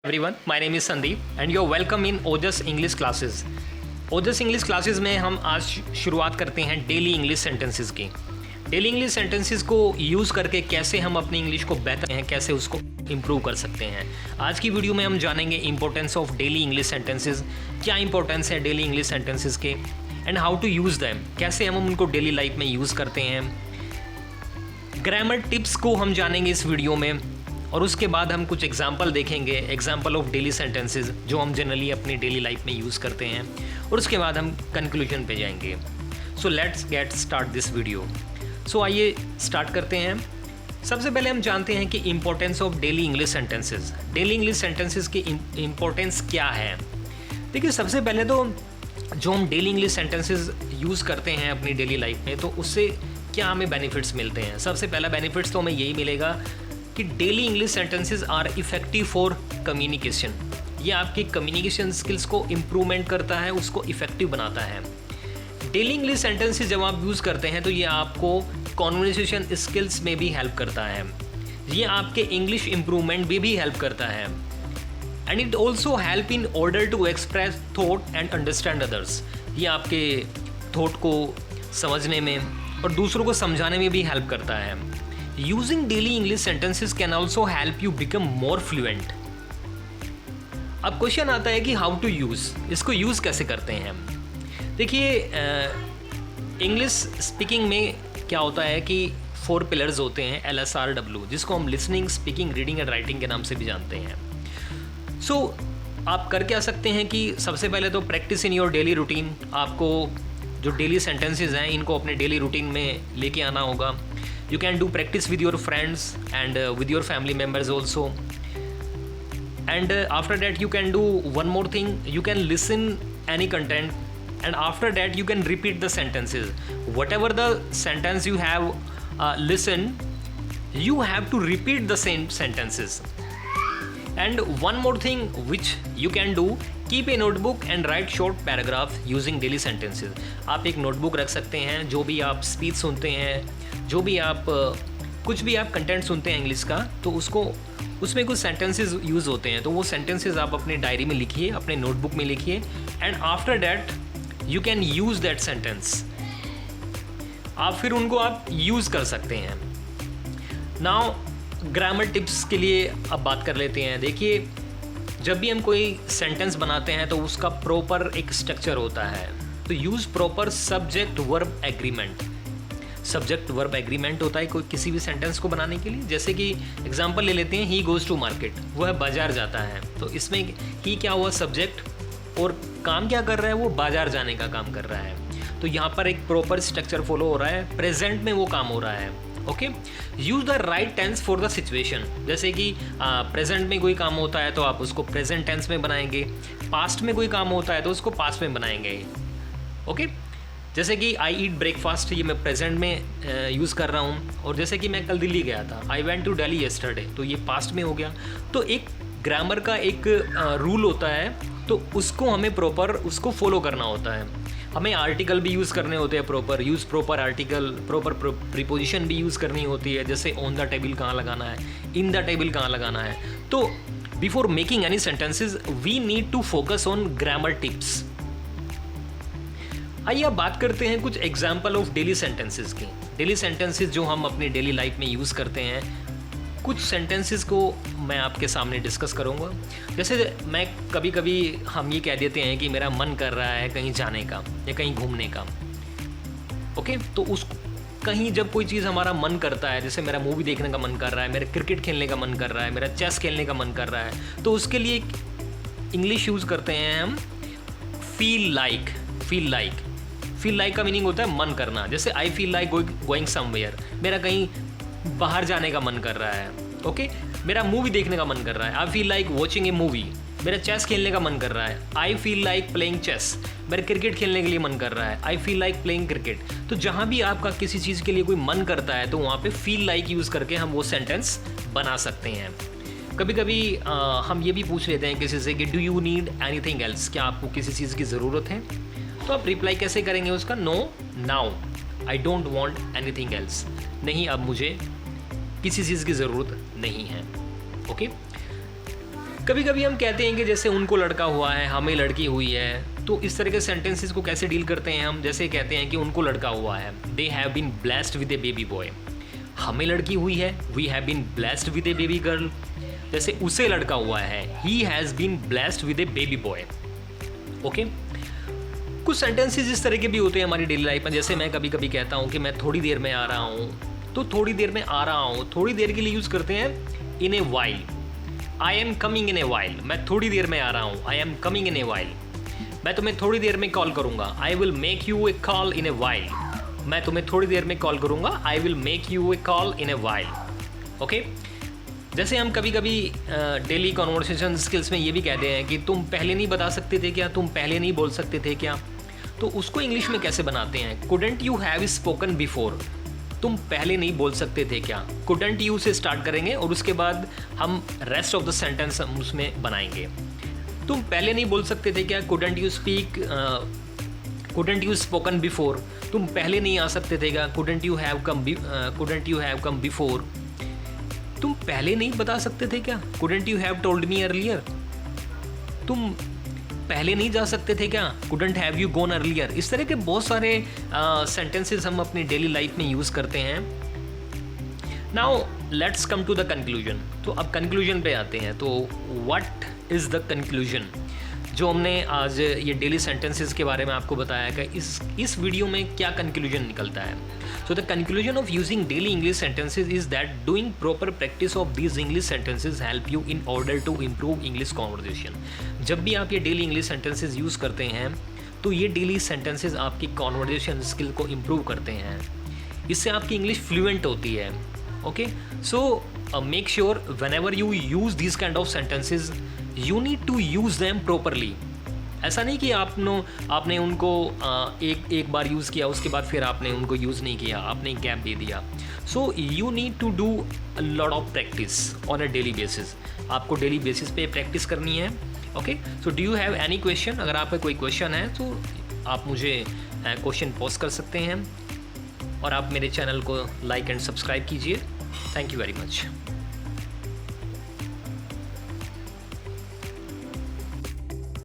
Everyone, my name is Sandeep and you're welcome in Ojas English classes. Ojas English classes में हम आज शुरुआत करते हैं डेली इंग्लिश सेंटेंसेस की। डेली इंग्लिश सेंटेंसेस को यूज़ करके कैसे हम अपनी इंग्लिश को बेहतर हैं, कैसे उसको इम्प्रूव कर सकते हैं। आज की वीडियो में हम जानेंगे importance of daily English sentences, क्या इंपॉर्टेंस है डेली इंग्लिश सेंटेंसेस के, and how to use them, कैसे हम उनको डेली लाइफ में यूज़ करते हैं। ग्रामर टिप्स को हम जानेंगे इस वीडियो में और उसके बाद हम कुछ एग्जाम्पल देखेंगे, एग्जाम्पल ऑफ डेली सेंटेंसेस जो हम जनरली अपनी डेली लाइफ में यूज़ करते हैं, और उसके बाद हम कंक्लूजन पे जाएंगे। So let's get start this video. सो आइए स्टार्ट करते हैं। सबसे पहले हम जानते हैं कि importance of daily English sentences. Daily English sentences की इम्पोर्टेंस क्या है। देखिए, सबसे पहले तो जो हम डेली इंग्लिश सेंटेंसेस यूज़ करते हैं अपनी डेली लाइफ में, तो उससे क्या हमें बेनिफिट्स मिलते हैं। सबसे पहला बेनिफिट्स तो हमें यही मिलेगा कि daily English sentences are effective for communication. ये आपकी कम्युनिकेशन स्किल्स को इम्प्रूवमेंट करता है, उसको इफ़ेक्टिव बनाता है। डेली इंग्लिश सेंटेंसेस जब आप यूज़ करते हैं तो ये आपको कॉन्वर्सेशन स्किल्स में भी हेल्प करता है, ये आपके इंग्लिश इम्प्रूवमेंट में भी हेल्प करता है, and it also help in order to express thought and understand others. ये आपके थॉट को समझने में और दूसरों को समझाने में भी हेल्प करता है। Using daily English sentences can also help you become more fluent। अब क्वेश्चन आता है कि हाउ टू यूज़, इसको यूज़ कैसे करते हैं हम। देखिए, इंग्लिश स्पीकिंग में क्या होता है कि 4 पिलर्स होते हैं, LSRW, जिसको हम listening, speaking, reading and writing के नाम से भी जानते हैं। सो आप कर क्या सकते हैं कि सबसे पहले तो practice in your daily routine. आपको जो डेली सेंटेंसेस हैं इनको अपने डेली रूटीन में लेके आना होगा। You can do practice with your friends and with your family members also, and after that you can do one more thing. You can listen any content, and after that you can repeat the sentences. Whatever the sentence you have listened, you have to repeat the same sentences. And one more thing which you can do, keep a notebook and write short paragraph using daily sentences। आप एक notebook रख सकते हैं, जो भी आप speech सुनते हैं, जो भी आप कुछ भी आप कंटेंट सुनते हैं इंग्लिश का, तो उसमें कुछ सेंटेंसेस यूज़ होते हैं, तो वो सेंटेंसेस आप अपने डायरी में लिखिए, अपने नोटबुक में लिखिए, and after that you can use that sentence. आप फिर उनको आप यूज़ कर सकते हैं। नाउ ग्रामर टिप्स के लिए अब बात कर लेते हैं। देखिए, जब भी हम कोई सेंटेंस बनाते हैं तो उसका प्रॉपर एक स्ट्रक्चर होता है, तो use proper subject verb agreement. Subject verb agreement होता है कोई किसी भी सेंटेंस को बनाने के लिए। जैसे कि एग्जांपल ले लेते हैं, ही गोज़ टू मार्केट, वह बाजार जाता है, तो इसमें ही क्या हुआ, सब्जेक्ट, और काम क्या कर रहा है, वो बाजार जाने का काम कर रहा है। तो यहाँ पर एक प्रॉपर स्ट्रक्चर फॉलो हो रहा है, प्रेजेंट में वो काम हो रहा है। Okay, use the right tense for the situation. जैसे कि प्रेजेंट में कोई काम होता है तो आप उसको प्रेजेंट टेंस में बनाएंगे, पास्ट में कोई काम होता है तो उसको पास्ट में बनाएंगे। ओके, जैसे कि आई ईट ब्रेकफास्ट, ये मैं प्रेजेंट में यूज़ कर रहा हूँ, और जैसे कि मैं कल दिल्ली गया था, I went to Delhi yesterday, तो ये पास्ट में हो गया। तो एक ग्रामर का एक रूल होता है, तो उसको हमें प्रॉपर उसको फॉलो करना होता है। हमें आर्टिकल भी यूज़ करने होते हैं, प्रॉपर आर्टिकल, प्रॉपर प्रीपोजिशन भी यूज़ करनी होती है। जैसे ऑन द टेबल कहाँ लगाना है, इन द टेबल कहाँ लगाना है। तो before making any sentences we need to focus on grammar tips. आइए अब बात करते हैं कुछ एग्जाम्पल ऑफ डेली सेंटेंसेस की। डेली सेंटेंसेस जो हम अपनी डेली लाइफ में यूज़ करते हैं, कुछ सेंटेंसेस को मैं आपके सामने डिस्कस करूँगा। जैसे मैं कभी कभी हम ये कह देते हैं कि मेरा मन कर रहा है कहीं जाने का या कहीं घूमने का। ओके, तो उस कहीं जब कोई चीज़ हमारा मन करता है, जैसे मेरा मूवी देखने का मन कर रहा है, मेरा क्रिकेट खेलने का मन कर रहा है, मेरा चेस खेलने का मन कर रहा है, तो उसके लिए इंग्लिश यूज़ करते हैं हम फील लाइक। फील लाइक का मीनिंग होता है मन करना। जैसे आई फील लाइक गोइंग समवेयर, मेरा कहीं बाहर जाने का मन कर रहा है। ओके, मेरा मूवी देखने का मन कर रहा है, I feel like watching a movie. मेरा चेस खेलने का मन कर रहा है, I feel like playing chess. मेरा क्रिकेट खेलने के लिए मन कर रहा है, I feel like playing cricket. तो जहाँ भी आपका किसी चीज़ के लिए कोई मन करता है, तो वहाँ पे फील लाइक यूज़ करके हम वो सेंटेंस बना सकते हैं। कभी कभी हम ये भी पूछ लेते हैं किसी से कि do you need anything else, क्या आपको किसी चीज़ की ज़रूरत है। तो आप रिप्लाई कैसे करेंगे उसका, no now I don't want anything else, नहीं अब मुझे किसी चीज़ की ज़रूरत नहीं है। ओके, कभी कभी हम कहते हैं कि जैसे उनको लड़का हुआ है, हमें लड़की हुई है, तो इस तरह के सेंटेंसेस को कैसे डील करते हैं हम? जैसे कहते हैं कि उनको लड़का हुआ है, they have been blessed with a baby boy. हमें लड़की हुई है, we have been blessed with a baby girl. जैसे उसे लड़का हुआ है, he has been blessed with a baby boy. Okay, कुछ सेंटेंसेस इस तरह के भी होते हैं हमारी डेली लाइफ में। जैसे मैं कभी कभी कहता हूँ कि मैं थोड़ी देर में आ रहा हूँ, तो थोड़ी देर में आ रहा हूँ थोड़ी देर के लिए यूज़ करते हैं in a while. I am coming in a while, मैं थोड़ी देर में आ रहा हूँ, I am coming in a while. मैं तुम्हें थोड़ी देर में कॉल करूँगा, I will make you a call in a while. मैं तुम्हें थोड़ी देर में कॉल करूँगा, I will make you a call in a while. Okay, जैसे हम कभी कभी डेली कॉन्वर्सेशन स्किल्स में ये भी कहते हैं कि तुम पहले नहीं बता सकते थे क्या, तुम पहले नहीं बोल सकते थे क्या, तो उसको इंग्लिश में कैसे बनाते हैं? Couldn't you have spoken before, तुम पहले नहीं बोल सकते थे क्या। कुडंट यू से स्टार्ट करेंगे और उसके बाद हम रेस्ट ऑफ द सेंटेंस हम उसमें बनाएंगे। तुम पहले नहीं बोल सकते थे क्या, couldn't you speak, couldn't you spoken before, तुम पहले नहीं आ सकते थे क्या, couldn't you have come before. तुम पहले नहीं बता सकते थे क्या, couldn't you have told me earlier. तुम पहले नहीं जा सकते थे क्या, couldn't have you gone earlier. इस तरह के बहुत सारे सेंटेंसेस हम अपनी डेली लाइफ में यूज़ करते हैं। Now let's come to the conclusion. तो अब कंक्लूजन पे आते हैं। तो व्हाट इज़ द कंक्लूजन? जो हमने आज ये डेली सेंटेंसेस के बारे में आपको बताया कि इस वीडियो में क्या कंक्लूजन निकलता है। So the conclusion of using daily English sentences is that doing proper practice of these English sentences help you in order to improve English conversation. जब भी आप ये डेली इंग्लिश सेंटेंसेस यूज़ करते हैं तो ये डेली सेंटेंसेस आपकी conversation skill को इम्प्रूव करते हैं, इससे आपकी इंग्लिश फ्लुएंट होती है। Okay, so make sure whenever you use this kind of sentences you need to use them properly. ऐसा नहीं कि आपने उनको एक बार यूज़ किया, उसके बाद फिर आपने उनको यूज़ नहीं किया, आपने गैप दे दिया। So you need to do a lot of practice on a daily basis. आपको डेली बेसिस पे प्रैक्टिस करनी है। Okay, so do you have any question? अगर आपका कोई क्वेश्चन है तो आप मुझे क्वेश्चन पोस्ट कर सकते हैं और आप मेरे चैनल को लाइक एंड सब्सक्राइब कीजिए। Thank you very much.